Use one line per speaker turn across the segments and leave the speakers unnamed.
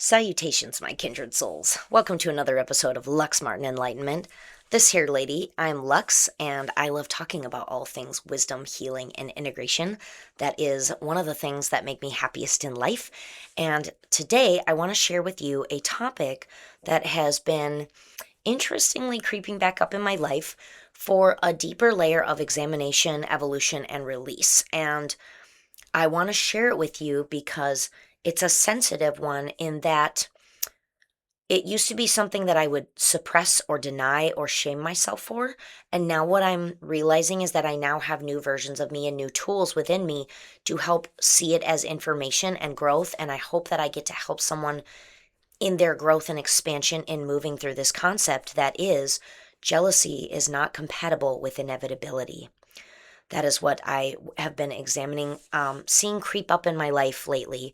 Salutations, my kindred souls. Welcome to another episode of Lux Martin Enlightenment. This here lady, I'm Lux, and I love talking about all things wisdom, healing, and integration. That is one of the things that make me happiest in life. And today I want to share with you a topic that has been interestingly creeping back up in my life for a deeper layer of examination, evolution, and release. And I want to share it with you because it's a sensitive one in that it used to be something that I would suppress or deny or shame myself for. And now what I'm realizing is that I now have new versions of me and new tools within me to help see it as information and growth. And I hope that I get to help someone in their growth and expansion in moving through this concept that is jealousy is not compatible with inevitability. That is what I have been examining, seeing creep up in my life lately,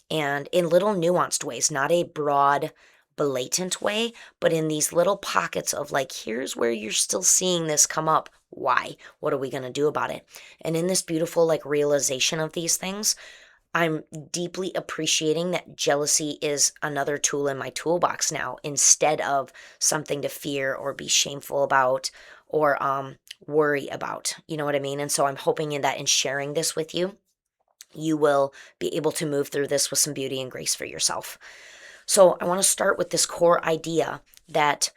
and in little nuanced ways, not a broad, blatant way, but in these little pockets of like, here's where you're still seeing this come up. Why? What are we going to do about it? And in this beautiful, like, realization of these things, I'm deeply appreciating that jealousy is another tool in my toolbox now instead of something to fear or be shameful about or worry about. You know what I mean? And so I'm hoping in that in sharing this with you, you will be able to move through this with some beauty and grace for yourself. So I want to start with this core idea that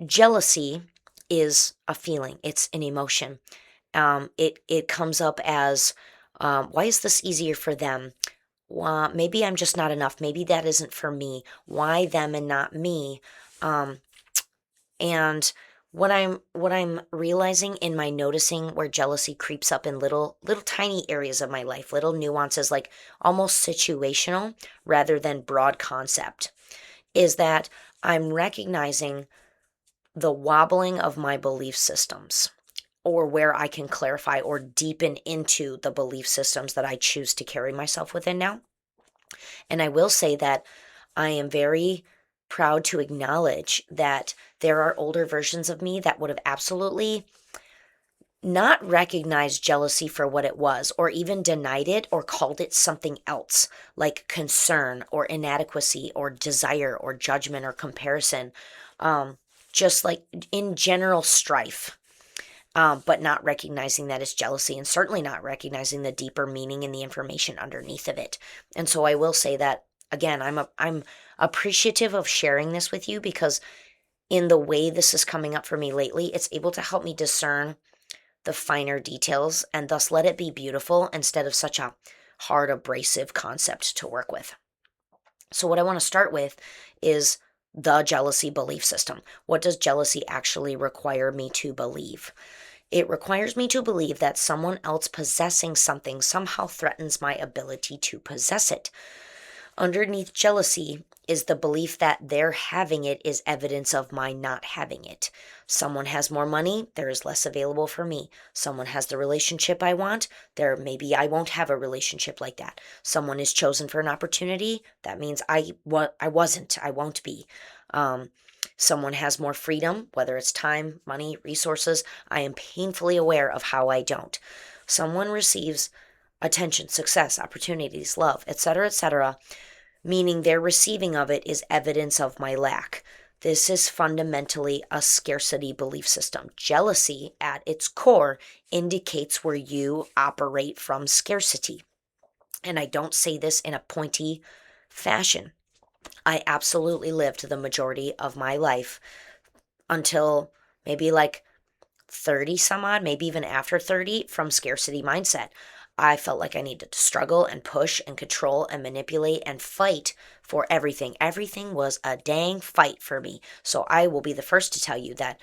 jealousy is a feeling. It's an emotion. It comes up as why is this easier for them? Maybe I'm just not enough. Maybe that isn't for me. Why them and not me? Um, and what I'm realizing in my noticing where jealousy creeps up in little tiny areas of my life, little nuances, like almost situational rather than broad concept, is that I'm recognizing the wobbling of my belief systems, or where I can clarify or deepen into the belief systems that I choose to carry myself within now. And I will say that I am very proud to acknowledge that there are older versions of me that would have absolutely not recognized jealousy for what it was, or even denied it or called it something else, like concern or inadequacy or desire or judgment or comparison, just like in general strife. But not recognizing that it's jealousy, and certainly not recognizing the deeper meaning and the information underneath of it. And so I will say that again, I'm appreciative of sharing this with you because in the way this is coming up for me lately, it's able to help me discern the finer details and thus let it be beautiful instead of such a hard, abrasive concept to work with. So what I want to start with is the jealousy belief system. What does jealousy actually require me to believe? It requires me to believe that someone else possessing something somehow threatens my ability to possess it. Underneath jealousy is the belief that their having it is evidence of my not having it. Someone has more money, there is less available for me. Someone has the relationship I want, maybe I won't have a relationship like that. Someone is chosen for an opportunity, that means I won't be. Someone has more freedom, whether it's time, money, resources. I am painfully aware of how I don't. Someone receives attention, success, opportunities, love, etc., meaning their receiving of it is evidence of my lack. This is fundamentally a scarcity belief system. Jealousy, at its core, indicates where you operate from scarcity. And I don't say this in a pointy fashion. I absolutely lived the majority of my life until maybe like 30 some odd, maybe even after 30, from scarcity mindset. I felt like I needed to struggle and push and control and manipulate and fight for everything. Everything was a dang fight for me. So I will be the first to tell you that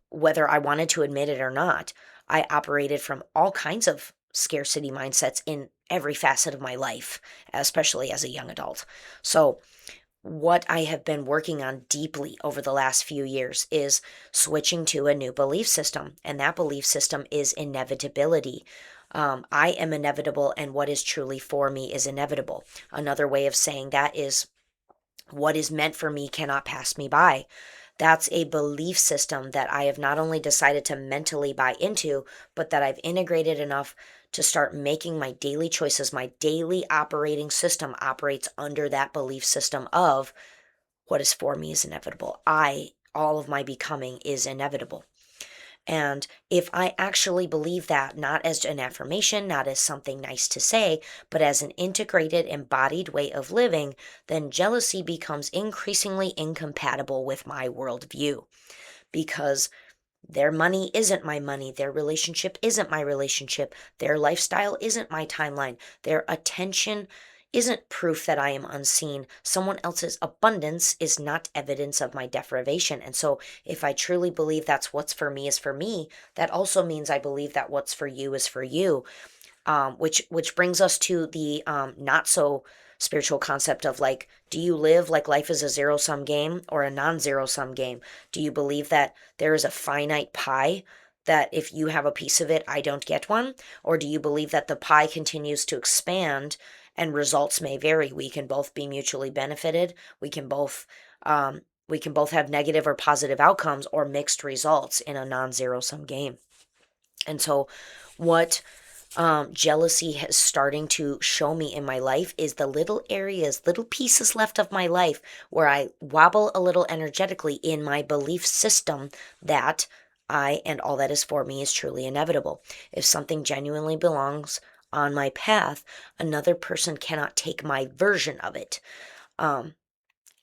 whether I wanted to admit it or not, I operated from all kinds of scarcity mindsets in every facet of my life, especially as a young adult. So what I have been working on deeply over the last few years is switching to a new belief system, and that belief system is inevitability. I am inevitable, and what is truly for me is inevitable. Another way of saying that is what is meant for me cannot pass me by. That's a belief system that I have not only decided to mentally buy into, but that I've integrated enough to start making my daily choices. My daily operating system operates under that belief system of what is for me is inevitable. All of my becoming is inevitable. And if I actually believe that, not as an affirmation, not as something nice to say, but as an integrated, embodied way of living, then jealousy becomes increasingly incompatible with my worldview, because their money isn't my money. Their relationship isn't my relationship. Their lifestyle isn't my timeline. Their attention isn't proof that I am unseen. Someone else's abundance is not evidence of my deprivation. And so, if I truly believe that's what's for me is for me, that also means I believe that what's for you is for you. Which brings us to the not so spiritual concept of, like, do you live like life is a zero sum game or a non-zero sum game? Do you believe that there is a finite pie, that if you have a piece of it, I don't get one? Or do you believe that the pie continues to expand and results may vary? We can both be mutually benefited. We can both have negative or positive outcomes or mixed results in a non-zero sum game. And so what jealousy is starting to show me in my life is the little areas, little pieces left of my life where I wobble a little energetically in my belief system that I and all that is for me is truly inevitable. If something genuinely belongs on my path, another person cannot take my version of it. Um,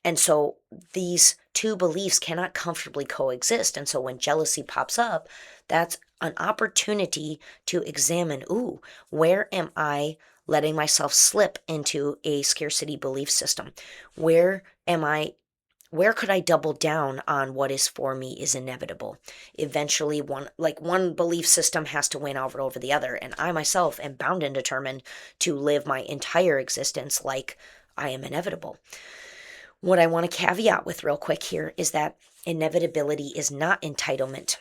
and so these two beliefs cannot comfortably coexist. And so when jealousy pops up, that's an opportunity to examine, ooh, where am I letting myself slip into a scarcity belief system? Where am I? Where could I double down on what is for me is inevitable? Eventually, one belief system has to win over the other. And I myself am bound and determined to live my entire existence like I am inevitable. What I want to caveat with real quick here is that inevitability is not entitlement.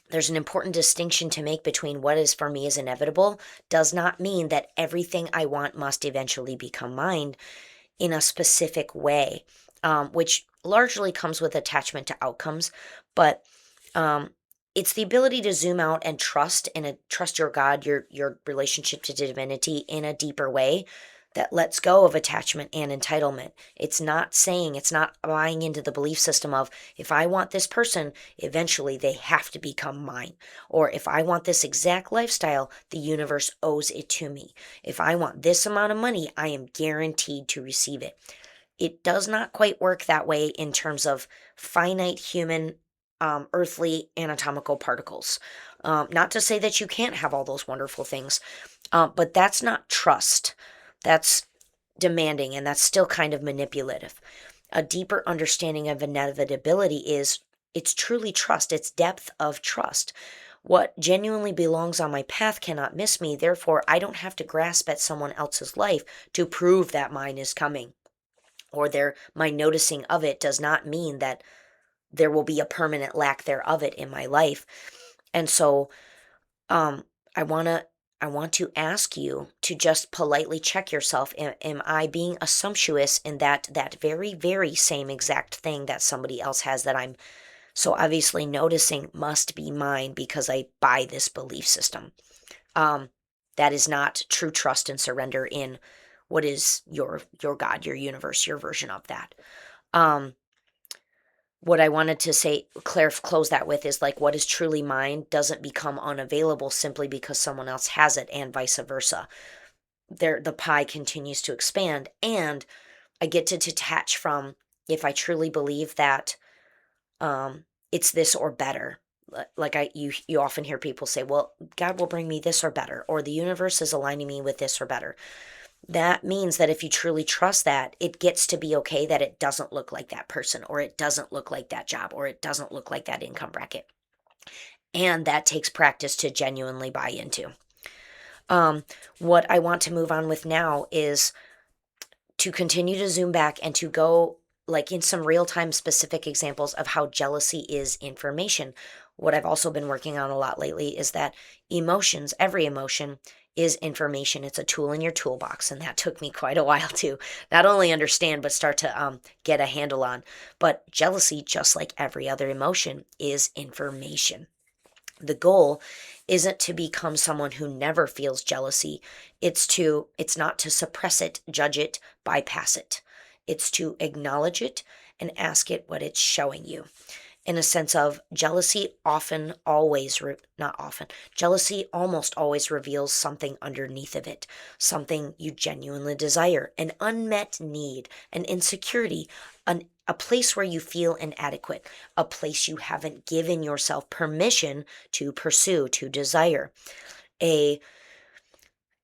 There's an important distinction to make between what is for me is inevitable does not mean that everything I want must eventually become mine in a specific way, which largely comes with attachment to outcomes. But um, it's the ability to zoom out and trust your God, your relationship to divinity in a deeper way that lets go of attachment and entitlement. It's not buying into the belief system of, if I want this person, eventually they have to become mine. Or if I want this exact lifestyle, the universe owes it to me. If I want this amount of money, I am guaranteed to receive it. It does not quite work that way in terms of finite human, earthly anatomical particles. Not to say that you can't have all those wonderful things, but that's not trust. That's demanding, and that's still kind of manipulative. A deeper understanding of inevitability is, it's truly trust, it's depth of trust. What genuinely belongs on my path cannot miss me, therefore I don't have to grasp at someone else's life to prove that mine is coming. Or my noticing of it does not mean that there will be a permanent lack thereof it in my life. And so um, I want to I want to ask you to just politely check yourself. Am I being assumptuous in that very, very same exact thing that somebody else has that I'm so obviously noticing must be mine because I buy this belief system? Um, that is not true trust and surrender in what is your God, your universe, your version of that. Um, what I wanted to say, close that with, is like, what is truly mine doesn't become unavailable simply because someone else has it, and vice versa. The pie continues to expand, and I get to detach from, if I truly believe that it's this or better. Like you often hear people say, well, God will bring me this or better, or the universe is aligning me with this or better. That means that if you truly trust that, it gets to be okay that it doesn't look like that person, or it doesn't look like that job, or it doesn't look like that income bracket. And that takes practice to genuinely buy into. What I want to move on with now is to continue to zoom back and to go, like, in some real-time specific examples of how jealousy is information. What I've also been working on a lot lately is that emotions, every emotion, is information. It's a tool in your toolbox, and that took me quite a while to not only understand but start to get a handle on. But jealousy, just like every other emotion, is information. The goal isn't to become someone who never feels jealousy. It's not to suppress it, judge it, bypass it. It's to acknowledge it and ask it what it's showing you. In a sense of jealousy often always not often, jealousy almost always reveals something underneath of it, something you genuinely desire, an unmet need, an insecurity, a place where you feel inadequate, a place you haven't given yourself permission to pursue, to desire, a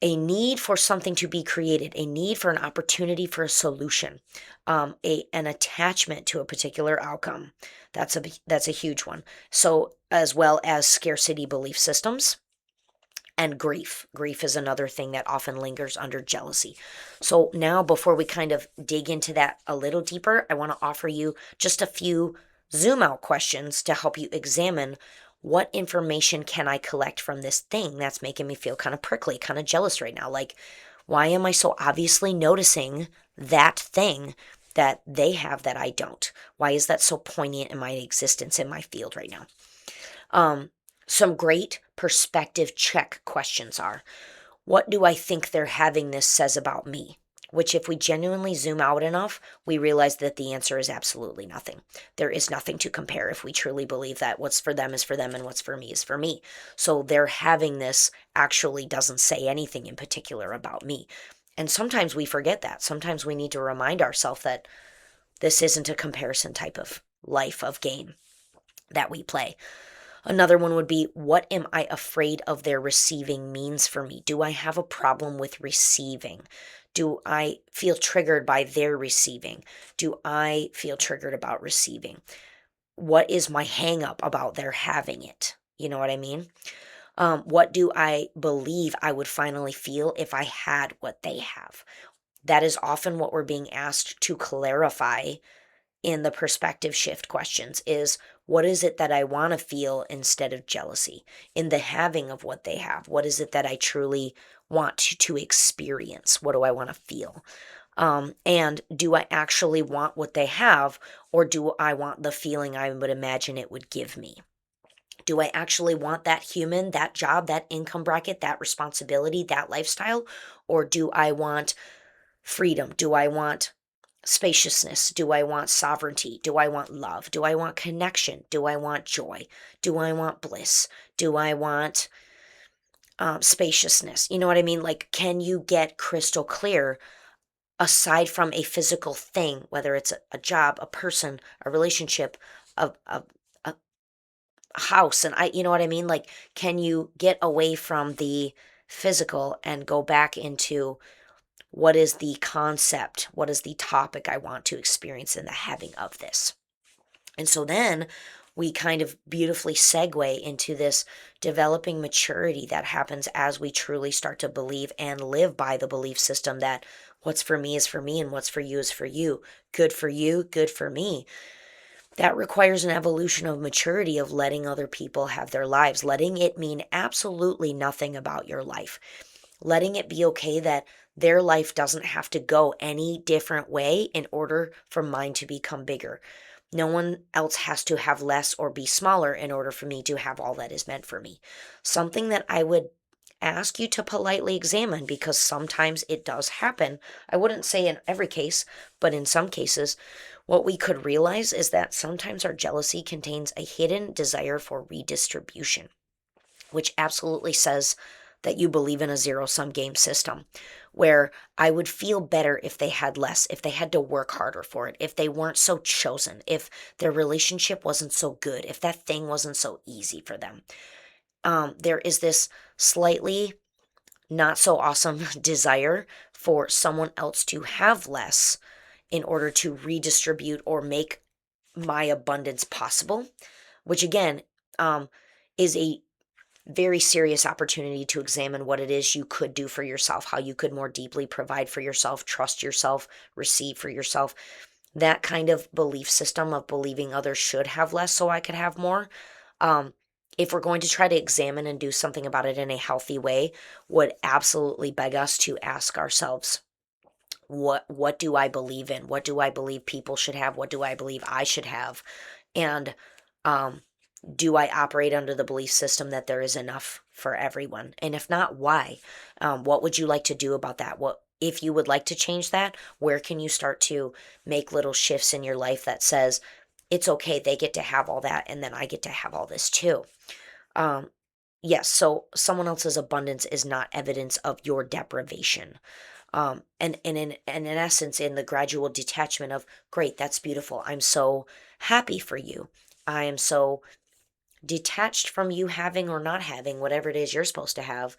need for something to be created, a need for an opportunity for a solution, an attachment to a particular outcome. That's a huge one. So as well as scarcity belief systems and grief. Grief is another thing that often lingers under jealousy. So now, before we kind of dig into that a little deeper, I want to offer you just a few zoom out questions to help you examine what information can I collect from this thing that's making me feel kind of prickly, kind of jealous right now. Like, why am I so obviously noticing that thing that they have that I don't? Why is that so poignant in my existence, in my field right now? Some great perspective check questions are, what do I think they're having this says about me? Which, if we genuinely zoom out enough, we realize that the answer is absolutely nothing. There is nothing to compare if we truly believe that what's for them is for them and what's for me is for me. So their having this actually doesn't say anything in particular about me. And sometimes we forget that. Sometimes we need to remind ourselves that this isn't a comparison type of life of game that we play. Another one would be, what am I afraid of their receiving means for me? Do I have a problem with receiving? Do I feel triggered by their receiving? Do I feel triggered about receiving? What is my hang up about their having it? You know what I mean? What do I believe I would finally feel if I had what they have? That is often what we're being asked to clarify in the perspective shift questions is, what is it that I want to feel instead of jealousy? In the having of what they have, what is it that I truly want to experience? What do I want to feel? And do I actually want what they have, or do I want the feeling I would imagine it would give me? Do I actually want that human, that job, that income bracket, that responsibility, that lifestyle? Or do I want freedom? Do I want spaciousness? Do I want sovereignty? Do I want love? Do I want connection? Do I want joy? Do I want bliss? Do I want spaciousness? You know what I mean? Like, can you get crystal clear aside from a physical thing, whether it's a job, a person, a relationship, a house? And you know what I mean? Like, can you get away from the physical and go back into, what is the concept? What is the topic I want to experience in the having of this? And so then we kind of beautifully segue into this developing maturity that happens as we truly start to believe and live by the belief system that what's for me is for me and what's for you is for you. Good for you, good for me. That requires an evolution of maturity of letting other people have their lives, letting it mean absolutely nothing about your life, letting it be okay that their life doesn't have to go any different way in order for mine to become bigger. No one else has to have less or be smaller in order for me to have all that is meant for me. Something that I would ask you to politely examine, because sometimes it does happen. I wouldn't say in every case, but in some cases, what we could realize is that sometimes our jealousy contains a hidden desire for redistribution, which absolutely says that you believe in a zero-sum game system where I would feel better if they had less, if they had to work harder for it, if they weren't so chosen, if their relationship wasn't so good, if that thing wasn't so easy for them. There is this slightly not so awesome desire for someone else to have less in order to redistribute or make my abundance possible, which again is a very serious opportunity to examine what it is you could do for yourself, how you could more deeply provide for yourself, trust yourself, receive for yourself. That kind of belief system of believing others should have less so I could have more, if we're going to try to examine and do something about it in a healthy way, would absolutely beg us to ask ourselves, what do I believe in? What do I believe people should have? What do I believe I should have? And Do I operate under the belief system that there is enough for everyone? And if not, why? What would you like to do about that? What if you would like to change that? Where can you start to make little shifts in your life that says it's okay, they get to have all that, and then I get to have all this too? Um, yes, so someone else's abundance is not evidence of your deprivation. And in essence, in the gradual detachment of, great, that's beautiful. I'm so happy for you. I am so detached from you having or not having whatever it is you're supposed to have,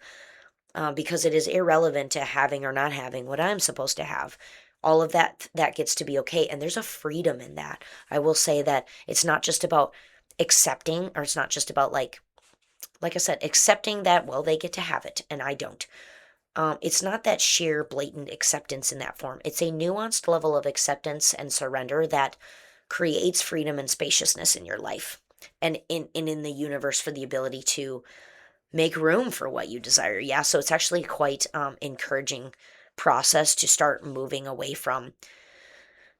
because it is irrelevant to having or not having what I'm supposed to have. All of that gets to be okay, and there's a freedom in that. I will say that it's not just about accepting, or it's not just about like I said, accepting that, well, they get to have it and I don't. It's not that sheer blatant acceptance in that form. It's a nuanced level of acceptance and surrender that creates freedom and spaciousness in your life, and in the universe, for the ability to make room for what you desire. Yeah, so it's actually quite encouraging process to start moving away from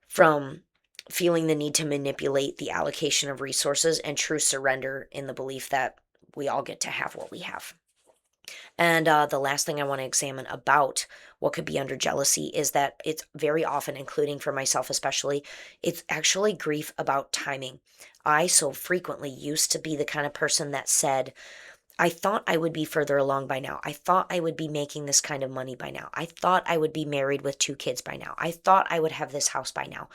feeling the need to manipulate the allocation of resources, and true surrender in the belief that we all get to have what we have. And the last thing I want to examine about what could be under jealousy is that it's very often, including for myself especially, it's actually grief about timing. I so frequently used to be the kind of person that said, I thought I would be further along by now. I thought I would be making this kind of money by now. I thought I would be married with 2 kids by now. I thought I would have this house by now.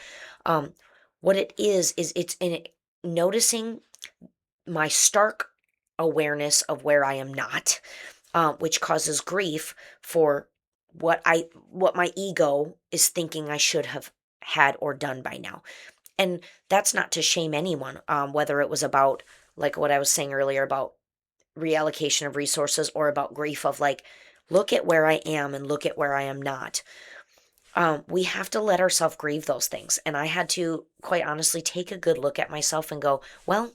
Um, what it is it's in noticing my stark awareness of where I am not, which causes grief for what my ego is thinking I should have had or done by now. And that's not to shame anyone, whether it was about, like what I was saying earlier, about reallocation of resources, or about grief of like, look at where I am and look at where I am not. We have to let ourselves grieve those things. And I had to, quite honestly, take a good look at myself and go, well,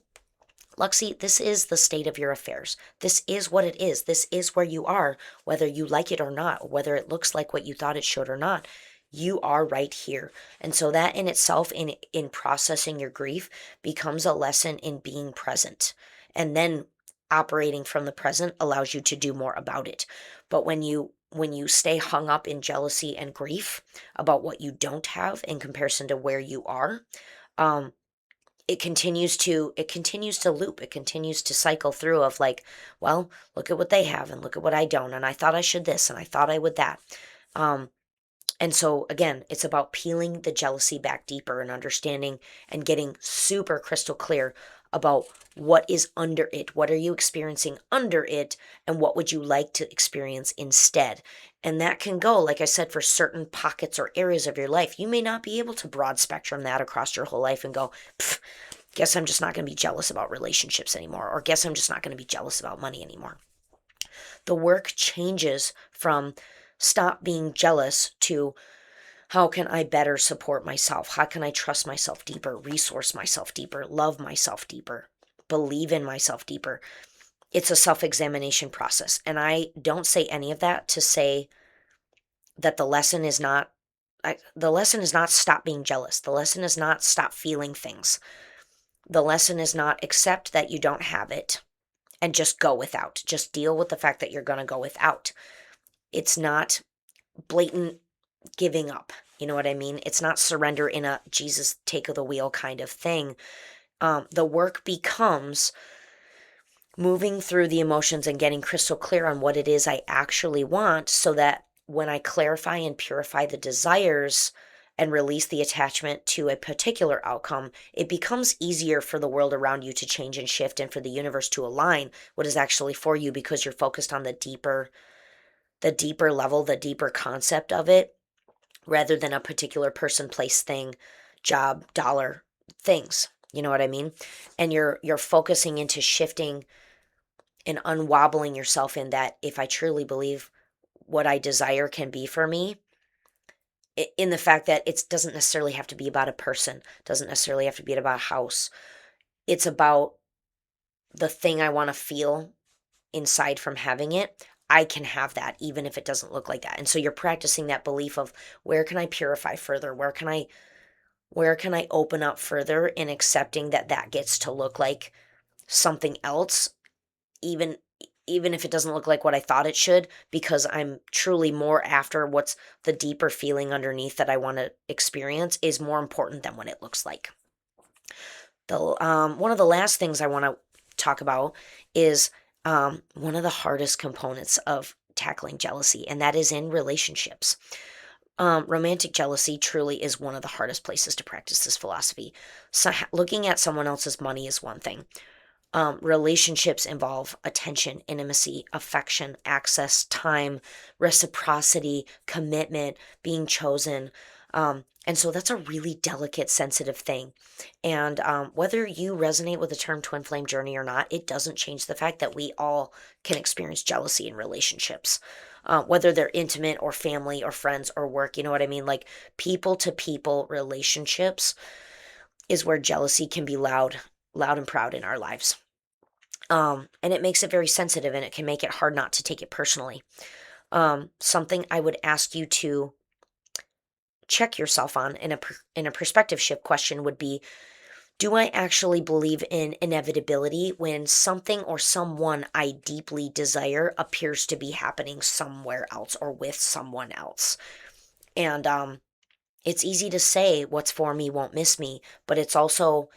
Luxie, this is the state of your affairs. This is what it is. This is where you are, whether you like it or not, whether it looks like what you thought it should or not. You are right here. And so that in itself, in processing your grief, becomes a lesson in being present. And then operating from the present allows you to do more about it. But when you stay hung up in jealousy and grief about what you don't have in comparison to where you are, um, it continues to loop. It continues to cycle through of like, well, look at what they have and look at what I don't, and I thought I should this and I thought I would that. um and so again, it's about peeling the jealousy back deeper and understanding and getting super crystal clear about what is under it. What are you experiencing under it, and what would you like to experience instead? And that can go, like I said, for certain pockets or areas of your life. You may not be able to broad spectrum that across your whole life and go, guess I'm just not going to be jealous about relationships anymore, or guess I'm just not going to be jealous about money anymore. The work changes from stop being jealous to how can I better support myself? How can I trust myself deeper, resource myself deeper, love myself deeper, believe in myself deeper? It's a self examination process. And I don't say any of that to say that the lesson is not stop being jealous. The lesson is not stop feeling things. The lesson is not accept that you don't have it and just go without. Just deal with the fact that you're going to go without. It's not blatant giving up. You know what I mean? It's not surrender in a Jesus take the wheel kind of thing. The work becomes moving through the emotions and getting crystal clear on what it is I actually want, so that when I clarify and purify the desires and release the attachment to a particular outcome, it becomes easier for the world around you to change and shift, and for the universe to align what is actually for you, because you're focused on the deeper level, the deeper concept of it, rather than a particular person, place, thing, job, dollar, things. You know what I mean? And you're focusing into shifting and unwobbling yourself in that, if I truly believe what I desire can be for me, in the fact that it doesn't necessarily have to be about a person, doesn't necessarily have to be about a house. It's about the thing I want to feel inside from having it. I can have that even if it doesn't look like that. And so you're practicing that belief of, where can I purify further? Where can I open up further in accepting that that gets to look like something else, even even if it doesn't look like what I thought it should, because I'm truly more after what's the deeper feeling underneath that I want to experience is more important than what it looks like. One of the last things I want to talk about is one of the hardest components of tackling jealousy, and that is in relationships. Romantic jealousy truly is one of the hardest places to practice this philosophy. So, looking at someone else's money is one thing. Relationships involve attention, intimacy, affection, access, time, reciprocity, commitment, being chosen. And so that's a really delicate, sensitive thing. And whether you resonate with the term twin flame journey or not, it doesn't change the fact that we all can experience jealousy in relationships. Whether they're intimate or family or friends or work, you know what I mean? Like people to people relationships is where jealousy can be loud and proud in our lives. And it makes it very sensitive and it can make it hard not to take it personally. Something I would ask you to check yourself on in a perspective shift question would be, do I actually believe in inevitability when something or someone I deeply desire appears to be happening somewhere else or with someone else? And it's easy to say what's for me won't miss me, but it's also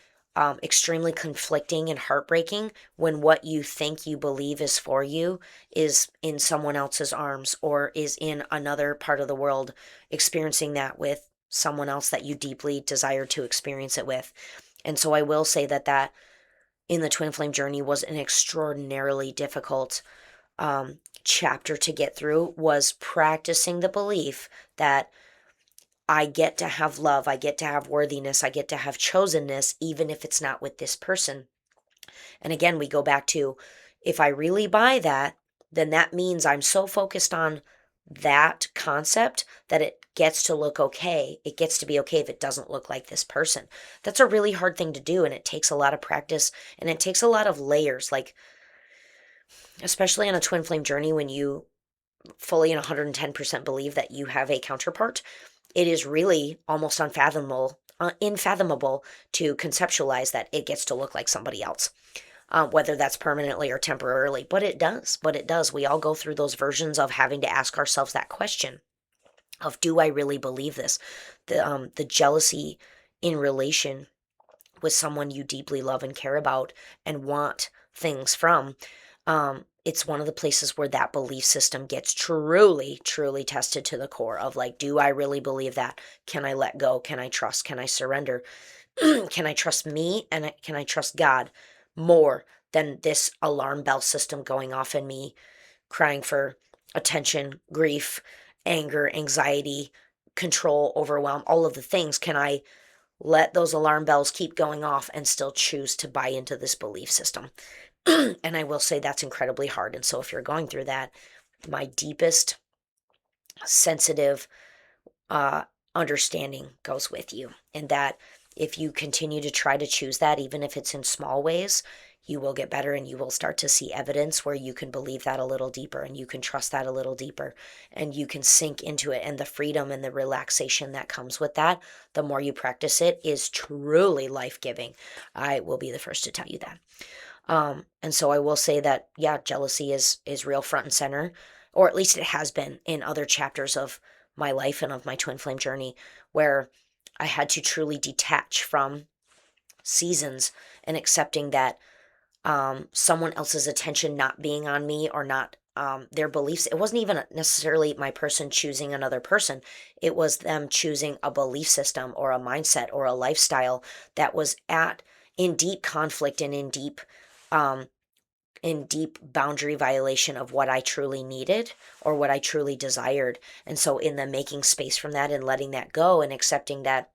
extremely conflicting and heartbreaking when what you think you believe is for you is in someone else's arms or is in another part of the world experiencing that with someone else that you deeply desire to experience it with. And so I will say that in the twin flame journey was an extraordinarily difficult chapter to get through, was practicing the belief that I get to have love, I get to have worthiness, I get to have chosenness, even if it's not with this person. And again, we go back to, if I really buy that, then that means I'm so focused on that concept that it gets to look okay. It gets to be okay if it doesn't look like this person. That's a really hard thing to do, and it takes a lot of practice and it takes a lot of layers, like, especially on a twin flame journey when you fully and 110% believe that you have a counterpart. It is really almost unfathomable to conceptualize that it gets to look like somebody else, whether that's permanently or temporarily. But it does. But it does. We all go through those versions of having to ask ourselves that question of, do I really believe this? The jealousy in relation with someone you deeply love and care about and want things from, it's one of the places where that belief system gets truly, truly tested to the core of, like, do I really believe that? Can I let go? Can I trust? Can I surrender? Can I trust me and can I trust God more than this alarm bell system going off in me, crying for attention, grief, anger, anxiety, control, overwhelm, all of the things? Can I let those alarm bells keep going off and still choose to buy into this belief system? And I will say that's incredibly hard. And so if you're going through that, my deepest sensitive uh, understanding goes with you. And that if you continue to try to choose that, even if it's in small ways, you will get better and you will start to see evidence where you can believe that a little deeper and you can trust that a little deeper and you can sink into it. And the freedom and the relaxation that comes with that, the more you practice it, is truly life giving. I will be the first to tell you that. And so I will say that, yeah, jealousy is real front and center, or at least it has been in other chapters of my life and of my twin flame journey, where I had to truly detach from seasons and accepting that someone else's attention not being on me or not their beliefs. It wasn't even necessarily my person choosing another person. It was them choosing a belief system or a mindset or a lifestyle that was in deep conflict and um, in deep boundary violation of what I truly needed or what I truly desired. And so in the making space from that and letting that go and accepting that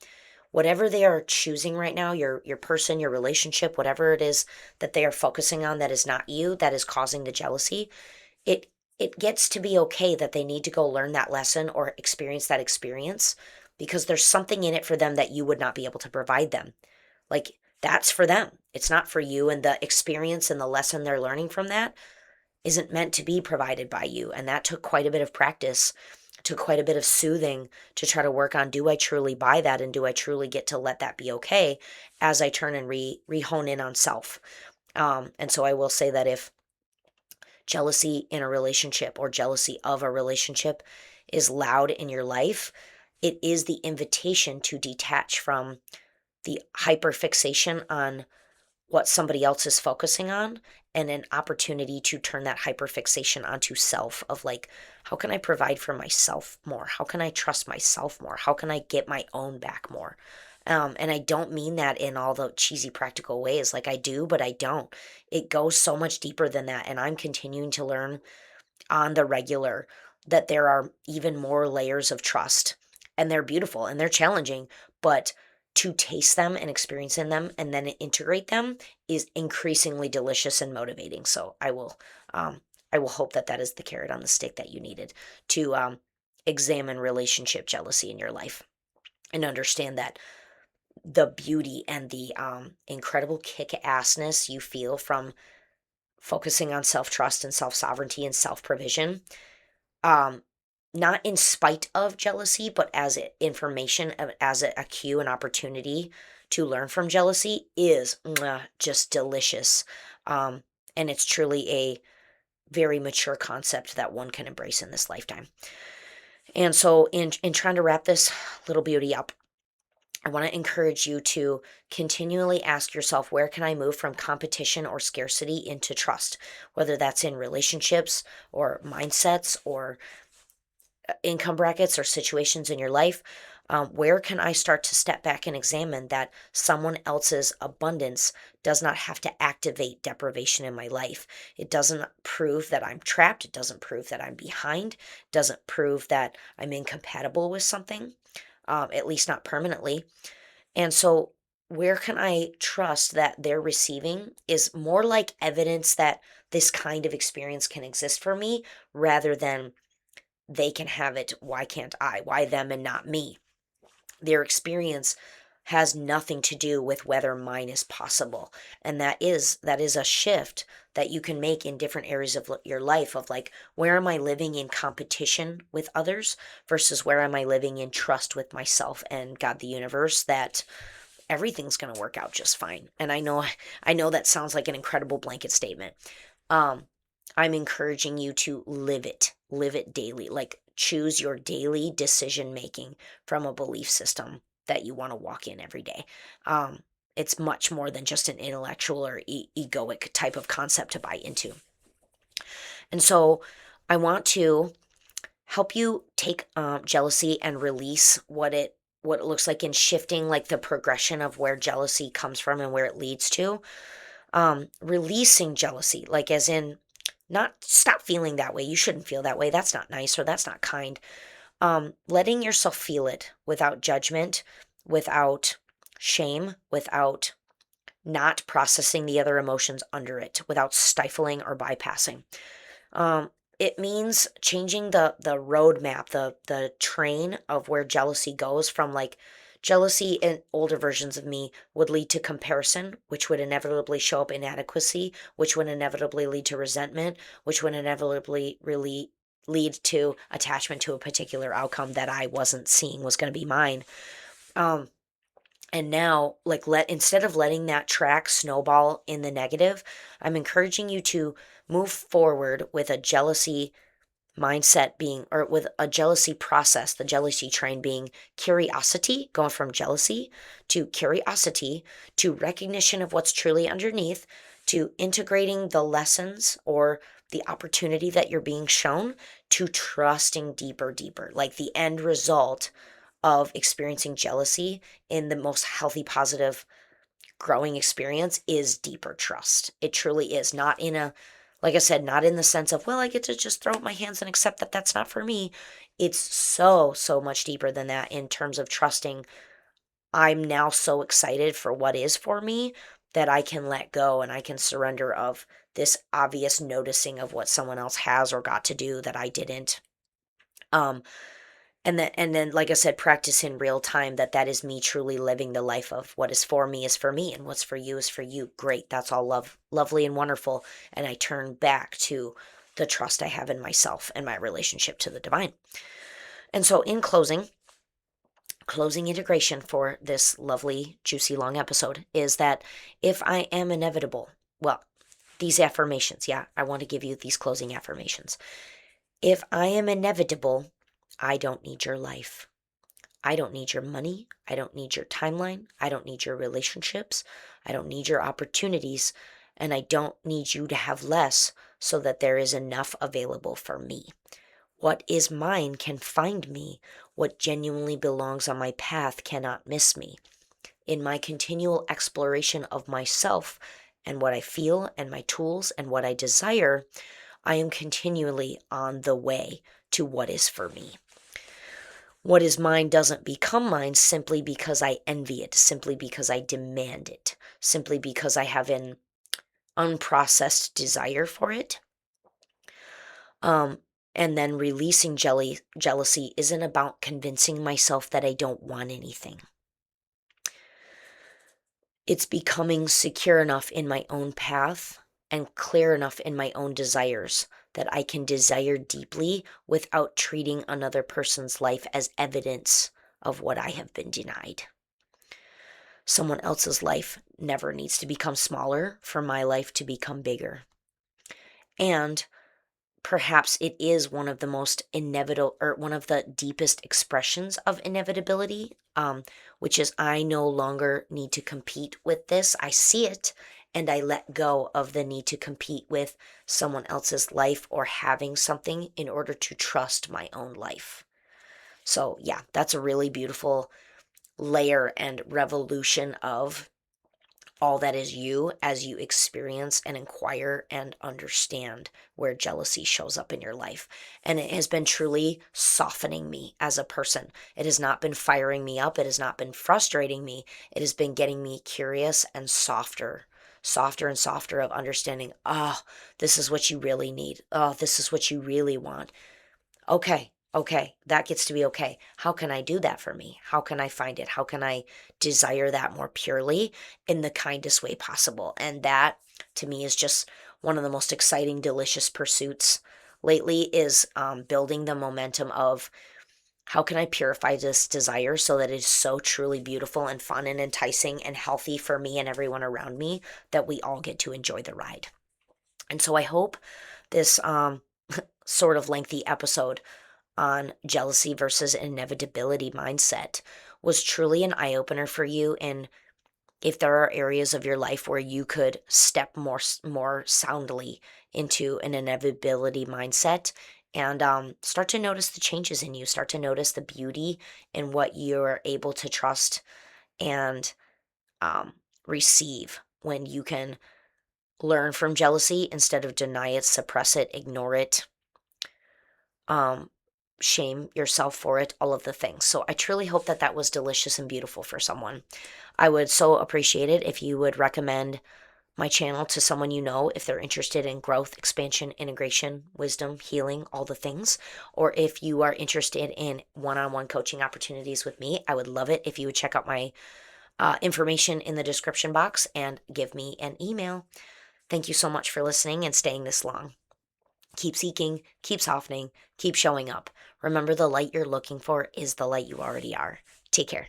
whatever they are choosing right now, your person, your relationship, whatever it is that they are focusing on that is not you, that is causing the jealousy, it it gets to be okay that they need to go learn that lesson or experience that experience, because there's something in it for them that you would not be able to provide them. Like, that's for them. It's not for you, and the experience and the lesson they're learning from that isn't meant to be provided by you. And that took quite a bit of practice, took quite a bit of soothing to try to work on, do I truly buy that and do I truly get to let that be okay as I turn and re hone in on self. And so I will say that if jealousy in a relationship or jealousy of a relationship is loud in your life, it is the invitation to detach from the hyperfixation on what somebody else is focusing on, and an opportunity to turn that hyperfixation onto self of like, how can I provide for myself more? How can I trust myself more? How can I get my own back more? And I don't mean that in all the cheesy practical ways. Like I do, but I don't. It goes so much deeper than that. And I'm continuing to learn on the regular that there are even more layers of trust, and they're beautiful and they're challenging, but to taste them and experience in them and then integrate them is increasingly delicious and motivating. So I will hope that that is the carrot on the stick that you needed to examine relationship jealousy in your life and understand that the beauty and the incredible kick-assness you feel from focusing on self-trust and self-sovereignty and self-provision, um, not in spite of jealousy, but as information, as a cue, an opportunity to learn from jealousy is just delicious. Um, and it's truly a very mature concept that one can embrace in this lifetime. And so, in trying to wrap this little beauty up, I want to encourage you to continually ask yourself, where can I move from competition or scarcity into trust? Whether that's in relationships or mindsets or income brackets or situations in your life, where can I start to step back and examine that someone else's abundance does not have to activate deprivation in my life? It doesn't prove that I'm trapped. It doesn't prove that I'm behind. It doesn't prove that I'm incompatible with something, at least not permanently. And so, where can I trust that they're receiving is more like evidence that this kind of experience can exist for me rather than they can have it. Why can't I? Why them and not me? Their experience has nothing to do with whether mine is possible. And that is a shift that you can make in different areas of your life of like, where am I living in competition with others versus where am I living in trust with myself and God, the universe, that everything's going to work out just fine. And I know that sounds like an incredible blanket statement. um I'm encouraging you to live it daily, like choose your daily decision making from a belief system that you want to walk in every day. um it's much more than just an intellectual or egoic type of concept to buy into. And so I want to help you take jealousy and release what it looks like in shifting like the progression of where jealousy comes from and where it leads to. Releasing jealousy, like as in not stop feeling that way. You shouldn't feel that way. That's not nice or that's not kind. Letting yourself feel it without judgment, without shame, without not processing the other emotions under it, without stifling or bypassing. Um, it means changing the roadmap, the train of where jealousy goes from like jealousy in older versions of me would lead to comparison, which would inevitably show up inadequacy, which would inevitably lead to resentment, which would inevitably really lead to attachment to a particular outcome that I wasn't seeing was going to be mine. Um, and now, like, instead of letting that track snowball in the negative, I'm encouraging you to move forward with a jealousy mindset being, or with a jealousy process, the jealousy train being curiosity, going from jealousy to curiosity to recognition of what's truly underneath to integrating the lessons or the opportunity that you're being shown to trusting deeper, deeper. Like the end result of experiencing jealousy in the most healthy, positive, growing experience is deeper trust. It truly is. Not in a, like I said, not in the sense of, well, I get to just throw up my hands and accept that that's not for me. It's so, so much deeper than that in terms of trusting. I'm now so excited for what is for me that I can let go and I can surrender of this obvious noticing of what someone else has or got to do that I didn't. Um, and then like I said, practice in real time that is me truly living the life of what is for me and what's for you is for you. Great, that's all lovely and wonderful, and I turn back to the trust I have in myself and my relationship to the divine. And so in closing integration for this lovely juicy long episode is that if I am inevitable, well, these affirmations. Yeah, I want to give you these closing affirmations. If I am inevitable, I don't need your life. I don't need your money. I don't need your timeline. I don't need your relationships. I don't need your opportunities. And I don't need you to have less so that there is enough available for me. What is mine can find me. What genuinely belongs on my path cannot miss me. In my continual exploration of myself and what I feel and my tools and what I desire, I am continually on the way to what is for me. What is mine doesn't become mine simply because I envy it, simply because I demand it, simply because I have an unprocessed desire for it. And then releasing jealousy isn't about convincing myself that I don't want anything. It's becoming secure enough in my own path and clear enough in my own desires that I can desire deeply without treating another person's life as evidence of what I have been denied. Someone else's life never needs to become smaller for my life to become bigger. And perhaps it is one of the most inevitable, or one of the deepest expressions of inevitability, which is I no longer need to compete with this. I see it and I let go of the need to compete with someone else's life or having something in order to trust my own life. So, yeah, that's a really beautiful layer and revolution of all that is you as you experience and inquire and understand where jealousy shows up in your life. And it has been truly softening me as a person. It has not been firing me up. It has not been frustrating me. It has been getting me curious and softer and softer of understanding, oh, this is what you really need. Oh, this is what you really want. Okay, that gets to be okay. How can I do that for me? How can I find it? How can I desire that more purely in the kindest way possible? And that, to me, is just one of the most exciting, delicious pursuits lately is building the momentum of how can I purify this desire so that it is so truly beautiful and fun and enticing and healthy for me and everyone around me that we all get to enjoy the ride. And so I hope this sort of lengthy episode on jealousy versus inevitability mindset was truly an eye opener for you. And if there are areas of your life where you could step more soundly into an inevitability mindset and start to notice the changes in you, start to notice the beauty in what you're able to trust and receive when you can learn from jealousy instead of deny it, suppress it, ignore it, um, shame yourself for it, all of the things. So I truly hope that that was delicious and beautiful for someone. I would so appreciate it if you would recommend my channel to someone you know if they're interested in growth, expansion, integration, wisdom, healing, all the things. Or if you are interested in one-on-one coaching opportunities with me, I would love it if you would check out my information in the description box and give me an email. Thank you so much for listening and staying this long. Keep seeking, keep softening, keep showing up. Remember, the light you're looking for is the light you already are. Take care.